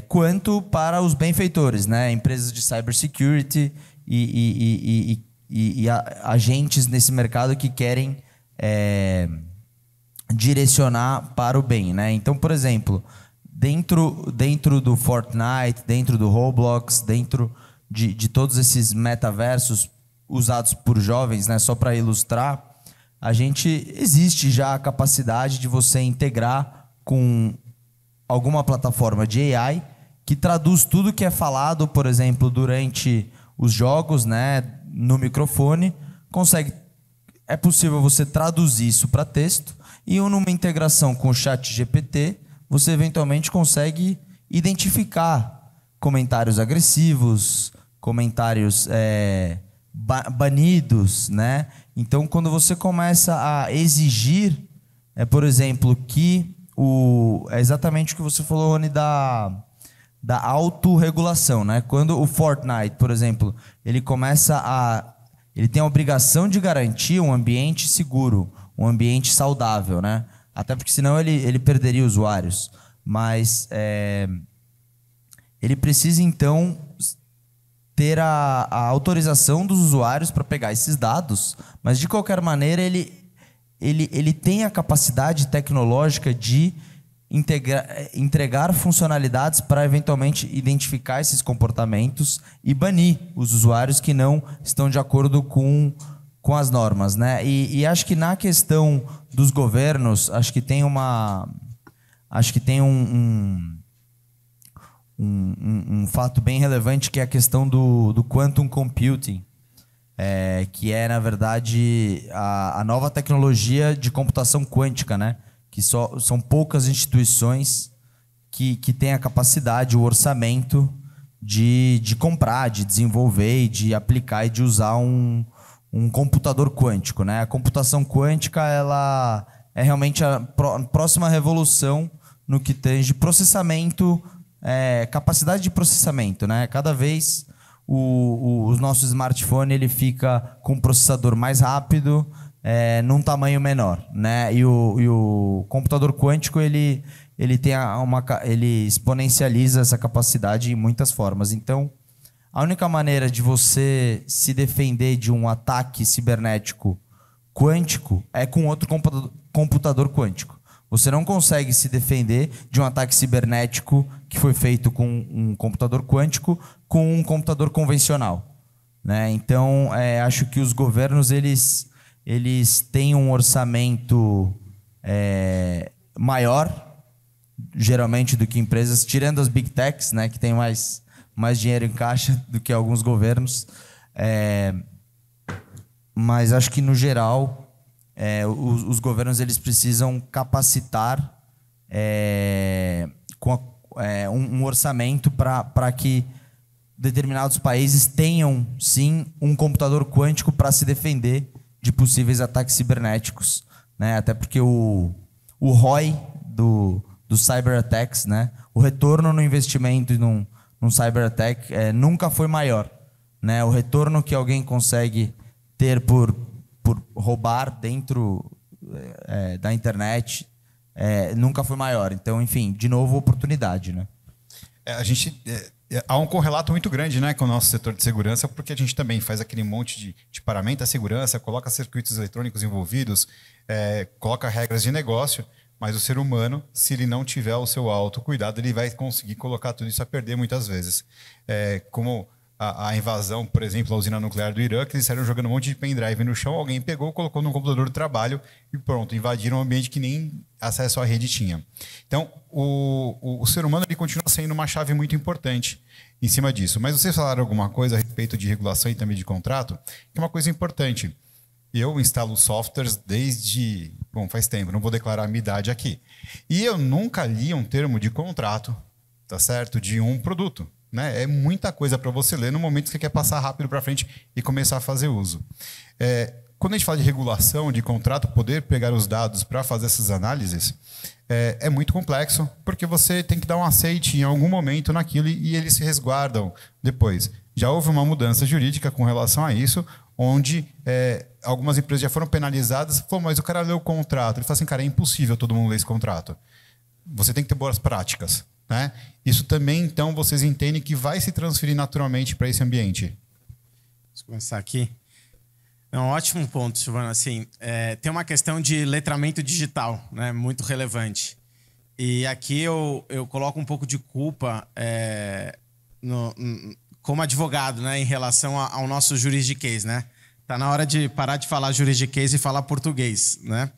Quanto para os benfeitores, né? Empresas de cybersecurity e agentes nesse mercado que querem direcionar para o bem, né? Então, por exemplo, dentro do Fortnite, dentro do Roblox, dentro de todos esses metaversos usados por jovens, né? Só para ilustrar, existe já a capacidade de você integrar com alguma plataforma de AI que traduz tudo que é falado, por exemplo, durante os jogos, né? No microfone, é possível você traduzir isso para texto e numa integração com o ChatGPT, você eventualmente consegue identificar comentários agressivos, comentários banidos, né? Então, quando você começa a exigir, por exemplo, que é exatamente o que você falou, Rony, da autorregulação, né? Quando o Fortnite, por exemplo, ele tem a obrigação de garantir um ambiente seguro, um ambiente saudável, né? Até porque senão ele perderia usuários. Mas ele precisa, então, ter a autorização dos usuários para pegar esses dados, mas, de qualquer maneira, ele tem a capacidade tecnológica de entregar funcionalidades para, eventualmente, identificar esses comportamentos e banir os usuários que não estão de acordo com as normas, né? E acho que na questão dos governos, acho que tem um fato bem relevante, que é a questão do quantum computing, que é, na verdade, a nova tecnologia de computação quântica, né? Que são poucas instituições que têm a capacidade, o orçamento de comprar, de desenvolver, e de aplicar e de usar um computador quântico, né? A computação quântica, ela é realmente a próxima revolução no que tange processamento, capacidade de processamento, né? Cada vez o nosso smartphone ele fica com um processador mais rápido, num tamanho menor, né? E o computador quântico ele exponencializa essa capacidade em muitas formas. Então, a única maneira de você se defender de um ataque cibernético quântico é com outro computador quântico. Você não consegue se defender de um ataque cibernético que foi feito com um computador quântico com um computador convencional, né? Então, acho que os governos eles têm um orçamento maior, geralmente, do que empresas, tirando as big techs, né, que tem mais dinheiro em caixa do que alguns governos. Mas acho que, no geral, os governos eles precisam capacitar com um orçamento para que determinados países tenham, sim, um computador quântico para se defender de possíveis ataques cibernéticos, né? Até porque o ROI do cyber attacks, né? O retorno no investimento num cyber attack nunca foi maior, né? O retorno que alguém consegue ter por roubar dentro da internet nunca foi maior. Então, enfim, de novo, oportunidade, né?
Há um correlato muito grande, né, com o nosso setor de segurança, porque a gente também faz aquele monte de paramento à segurança, coloca circuitos eletrônicos envolvidos, coloca regras de negócio, mas o ser humano, se ele não tiver o seu autocuidado, ele vai conseguir colocar tudo isso a perder muitas vezes. Como a invasão, por exemplo, da usina nuclear do Irã, que eles saíram jogando um monte de pendrive no chão, alguém pegou, colocou no computador do trabalho e pronto, invadiram um ambiente que nem acesso à rede tinha. Então, o ser humano ele continua sendo uma chave muito importante em cima disso. Mas vocês falaram alguma coisa a respeito de regulação e também de contrato, que é uma coisa importante. Eu instalo softwares desde... Bom, faz tempo, não vou declarar a minha idade aqui. E eu nunca li um termo de contrato, tá certo? De um produto. Né? É muita coisa para você ler no momento que você quer passar rápido para frente e começar a fazer uso. Quando a gente fala de regulação, de contrato, poder pegar os dados para fazer essas análises, é muito complexo, porque você tem que dar um aceite em algum momento naquilo e eles se resguardam depois. Já houve uma mudança jurídica com relação a isso, onde algumas empresas já foram penalizadas. Falou, mas o cara leu o contrato. Ele falou assim, cara, é impossível todo mundo ler esse contrato. Você tem que ter boas práticas. Né? Isso também, então, vocês entendem que vai se transferir naturalmente para esse ambiente?
Vamos começar aqui. É um ótimo ponto, Silvano. Assim, tem uma questão de letramento digital, né, muito relevante. E aqui eu coloco um pouco de culpa como advogado, né, em relação ao nosso juridiquês. Né? Tá na hora de parar de falar juridiquês e falar português, né?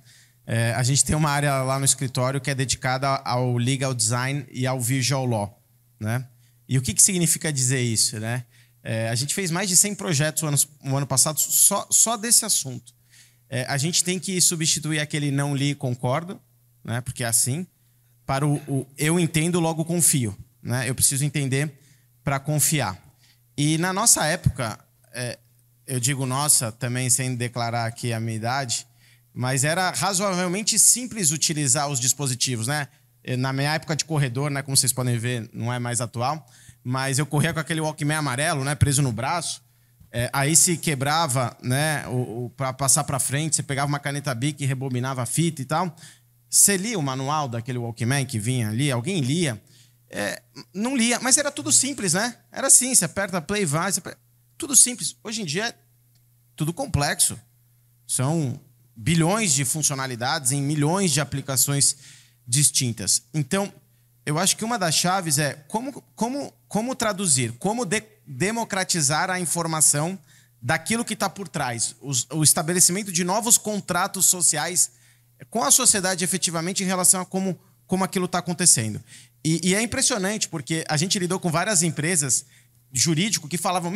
A gente tem uma área lá no escritório que é dedicada ao legal design e ao visual law, né? E o que significa dizer isso, né? A gente fez mais de 100 projetos no ano passado só desse assunto. A gente tem que substituir aquele não li e concordo, né? Porque é assim, para o eu entendo, logo confio, né? Eu preciso entender para confiar. E na nossa época, eu digo nossa também sem declarar aqui a minha idade, mas era razoavelmente simples utilizar os dispositivos, né? Na minha época de corredor, né, como vocês podem ver, não é mais atual, mas eu corria com aquele Walkman amarelo, né, preso no braço. Aí se quebrava, né, para passar para frente, você pegava uma caneta Bic e rebobinava a fita e tal. Você lia o manual daquele Walkman que vinha ali? Alguém lia? Não lia, mas era tudo simples, né? Era assim, você aperta play, vai... Tudo simples. Hoje em dia é tudo complexo. São bilhões de funcionalidades em milhões de aplicações distintas. Então, eu acho que uma das chaves é como traduzir, como democratizar a informação daquilo que está por trás. O estabelecimento de novos contratos sociais com a sociedade efetivamente em relação a como aquilo está acontecendo. E é impressionante, porque a gente lidou com várias empresas jurídico que falavam,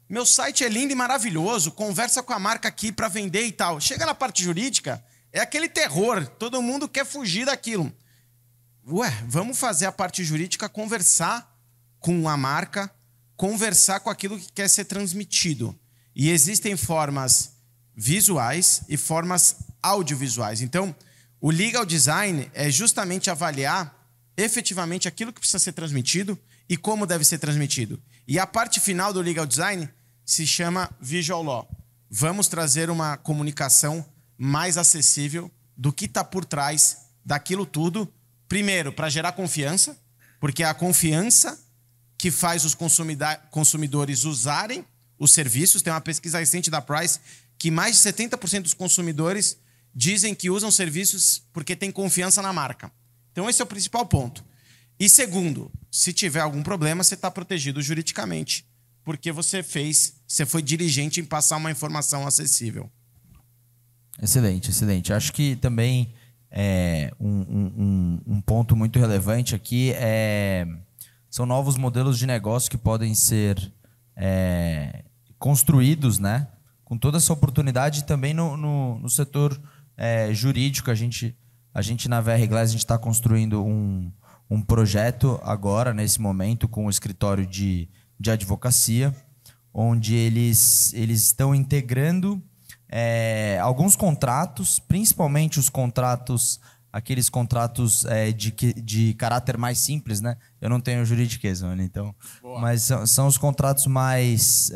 meu site é lindo e maravilhoso, conversa com a marca aqui para vender e tal. Chega na parte jurídica, é aquele terror, todo mundo quer fugir daquilo. Vamos fazer a parte jurídica conversar com a marca, conversar com aquilo que quer ser transmitido. E existem formas visuais e formas audiovisuais. Então, o legal design é justamente avaliar efetivamente aquilo que precisa ser transmitido e como deve ser transmitido. E a parte final do Legal Design se chama Visual Law. Vamos trazer uma comunicação mais acessível do que está por trás daquilo tudo. Primeiro, para gerar confiança, porque é a confiança que faz os consumidores usarem os serviços. Tem uma pesquisa recente da Price que mais de 70% dos consumidores dizem que usam serviços porque têm confiança na marca. Então esse é o principal ponto. E segundo, se tiver algum problema, você está protegido juridicamente, porque você foi diligente em passar uma informação acessível.
Excelente, excelente. Acho que também um ponto muito relevante aqui são novos modelos de negócio que podem ser construídos, né? Com toda essa oportunidade também no setor jurídico. A gente na VR Glass, a gente está construindo um projeto agora, nesse momento, com o escritório de advocacia, onde eles estão integrando alguns contratos, principalmente os contratos, aqueles contratos de caráter mais simples, né? Eu não tenho juridiquês, mano, então. Boa. Mas são os contratos mais...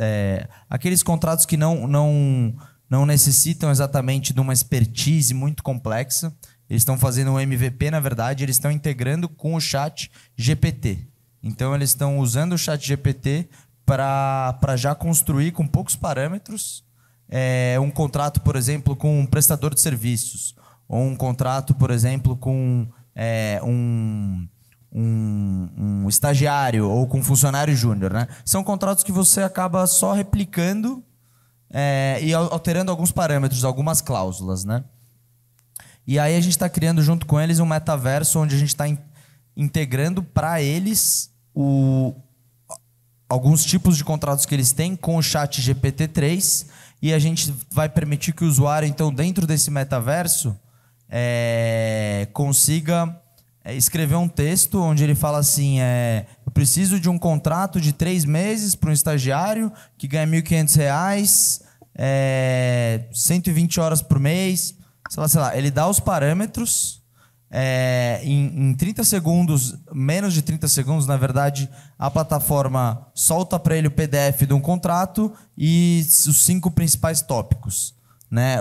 aqueles contratos que não necessitam exatamente de uma expertise muito complexa. Eles estão fazendo um MVP, na verdade, eles estão integrando com o chat GPT. Então, eles estão usando o chat GPT para já construir com poucos parâmetros um contrato, por exemplo, com um prestador de serviços, ou um contrato, por exemplo, com um estagiário ou com um funcionário júnior, né? São contratos que você acaba só replicando e alterando alguns parâmetros, algumas cláusulas, né? E aí a gente está criando junto com eles um metaverso onde a gente está integrando para eles alguns tipos de contratos que eles têm com o chat GPT-3, e a gente vai permitir que o usuário, então, dentro desse metaverso, consiga escrever um texto onde ele fala assim, eu preciso de um contrato de 3 meses para um estagiário que ganha R$ 1.500, 120 horas por mês, sei lá. Ele dá os parâmetros, em 30 segundos, menos de 30 segundos, na verdade, a plataforma solta para ele o PDF de um contrato e os 5 principais tópicos, né?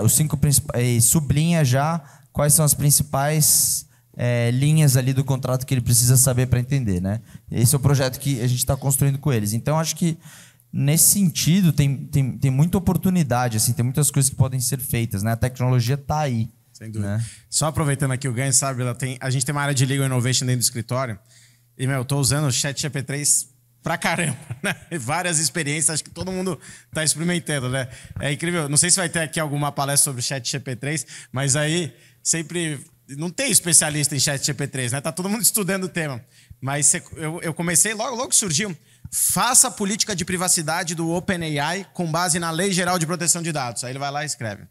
E sublinha já quais são as principais linhas ali do contrato que ele precisa saber para entender, né? Esse é o projeto que a gente está construindo com eles. Então, acho que nesse sentido tem muita oportunidade, assim, tem muitas coisas que podem ser feitas, né? A tecnologia está aí.
Sem dúvida.
Né?
Só aproveitando aqui o ganho, sabe? A gente tem uma área de Legal Innovation dentro do escritório. E, eu tô usando o Chat GPT-3 pra caramba, né? Várias experiências, acho que todo mundo tá experimentando, né? É incrível. Não sei se vai ter aqui alguma palestra sobre o Chat GPT-3, mas aí sempre... Não tem especialista em Chat GPT-3, né? Tá todo mundo estudando o tema. Mas eu comecei, logo surgiu, faça a política de privacidade do OpenAI com base na Lei Geral de Proteção de Dados. Aí ele vai lá e escreve.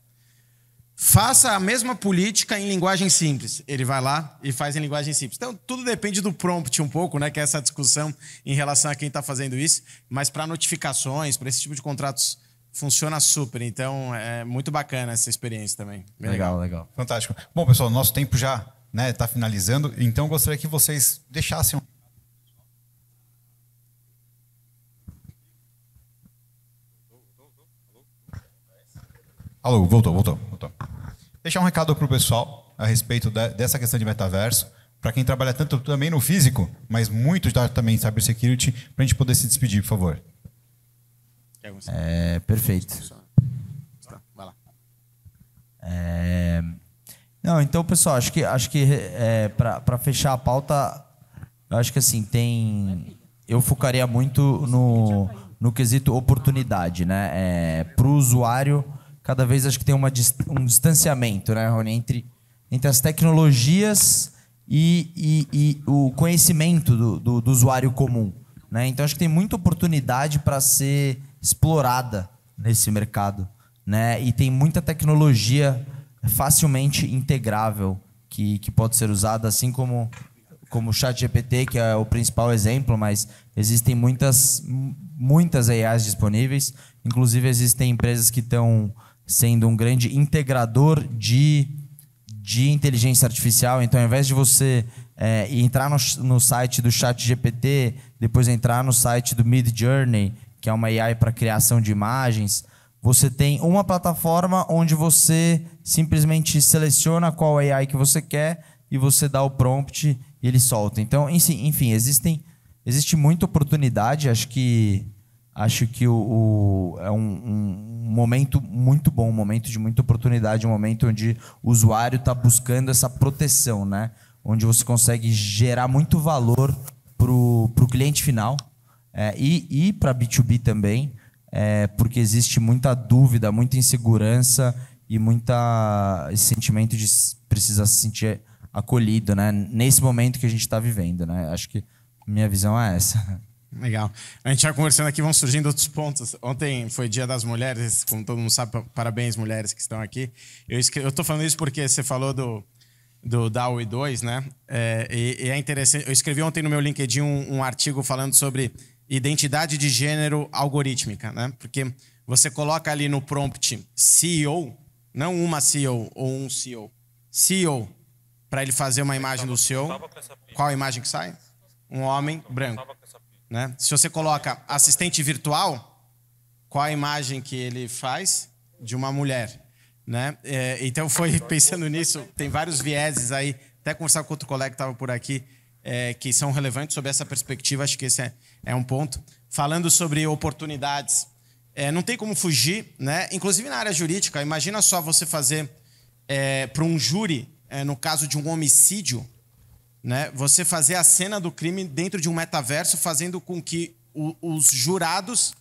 Faça a mesma política em linguagem simples. Ele vai lá e faz em linguagem simples. Então, tudo depende do prompt um pouco, né? Que é essa discussão em relação a quem está fazendo isso. Mas para notificações, para esse tipo de contratos, funciona super. Então, é muito bacana essa experiência também. Bem
Legal.
Fantástico. Bom, pessoal, nosso tempo já está finalizando. Então, eu gostaria que vocês deixassem... Alô, voltou. Deixar um recado para o pessoal a respeito dessa questão de metaverso, para quem trabalha tanto também no físico, mas muito também em cybersecurity, para a gente poder se despedir, por favor.
Perfeito.
Vai lá.
Não, então, pessoal, acho que para fechar a pauta, eu acho que assim, eu focaria muito no quesito oportunidade, né? Para o usuário, cada vez acho que tem um distanciamento, né, Rony, entre as tecnologias e o conhecimento do usuário comum, né? Então, acho que tem muita oportunidade para ser explorada nesse mercado, né? E tem muita tecnologia facilmente integrável que pode ser usada, assim como o ChatGPT, que é o principal exemplo, mas existem muitas AIs disponíveis. Inclusive, existem empresas que estão sendo um grande integrador de inteligência artificial. Então, ao invés de você e entrar no site do ChatGPT, depois entrar no site do Midjourney, que é uma AI para criação de imagens, você tem uma plataforma onde você simplesmente seleciona qual AI que você quer e você dá o prompt e ele solta. Então, enfim, existe muita oportunidade. Acho que é um momento muito bom, um momento de muita oportunidade, um momento onde o usuário está buscando essa proteção, né? Onde você consegue gerar muito valor para o cliente final e para B2B também, porque existe muita dúvida, muita insegurança e esse sentimento de precisar se sentir acolhido, né? Nesse momento que a gente está vivendo, né? Acho que minha visão é essa.
Legal. A gente já conversando aqui, vão surgindo outros pontos. Ontem foi Dia das Mulheres, como todo mundo sabe, parabéns mulheres que estão aqui. Eu estou falando isso porque você falou do DAO 2, né? E é interessante. Eu escrevi ontem no meu LinkedIn um artigo falando sobre identidade de gênero algorítmica, né? Porque você coloca ali no prompt CEO, não uma CEO ou um CEO, CEO, para ele fazer uma imagem do CEO. Qual a imagem que sai? Um homem branco. Né? Se você coloca assistente virtual, qual a imagem que ele faz? De uma mulher. Né? Então foi pensando nisso, tem vários vieses aí, até conversar com outro colega que estava por aqui, que são relevantes sobre essa perspectiva. Acho que esse é um ponto. Falando sobre oportunidades, não tem como fugir, né? Inclusive na área jurídica. Imagina só você fazer para um júri, no caso de um homicídio, né? Você fazer a cena do crime dentro de um metaverso, fazendo com que os jurados,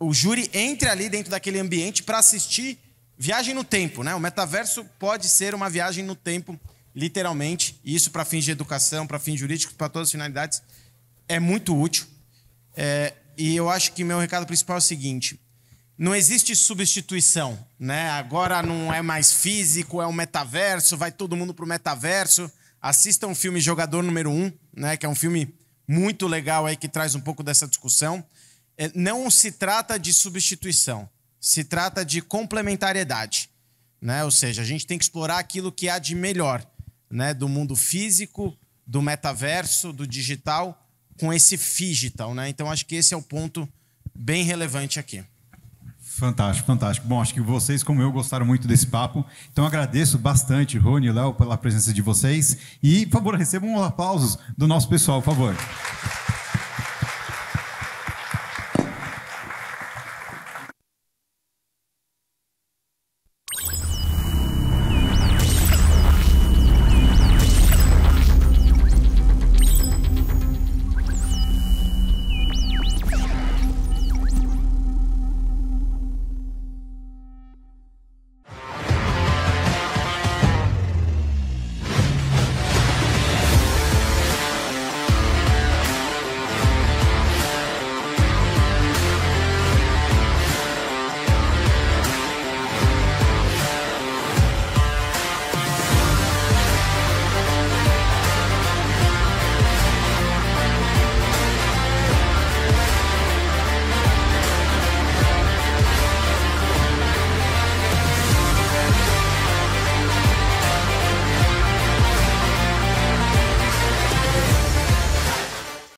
o júri entre ali dentro daquele ambiente para assistir viagem no tempo, né? O metaverso pode ser uma viagem no tempo, literalmente. E isso para fins de educação, para fins jurídicos, para todas as finalidades, é muito útil. E eu acho que meu recado principal é o seguinte: não existe substituição, né? Agora não é mais físico, é um metaverso, vai todo mundo para o metaverso. Assistam o filme Jogador Número 1, né, que é um filme muito legal aí, que traz um pouco dessa discussão. Não se trata de substituição, se trata de complementariedade, né? Ou seja, a gente tem que explorar aquilo que há de melhor, né, do mundo físico, do metaverso, do digital, com esse phygital, né? Então acho que esse é o ponto bem relevante aqui.
Fantástico, fantástico. Bom, acho que vocês, como eu, gostaram muito desse papo. Então, agradeço bastante, Rony e Léo, pela presença de vocês. E, por favor, recebam aplausos do nosso pessoal, por favor.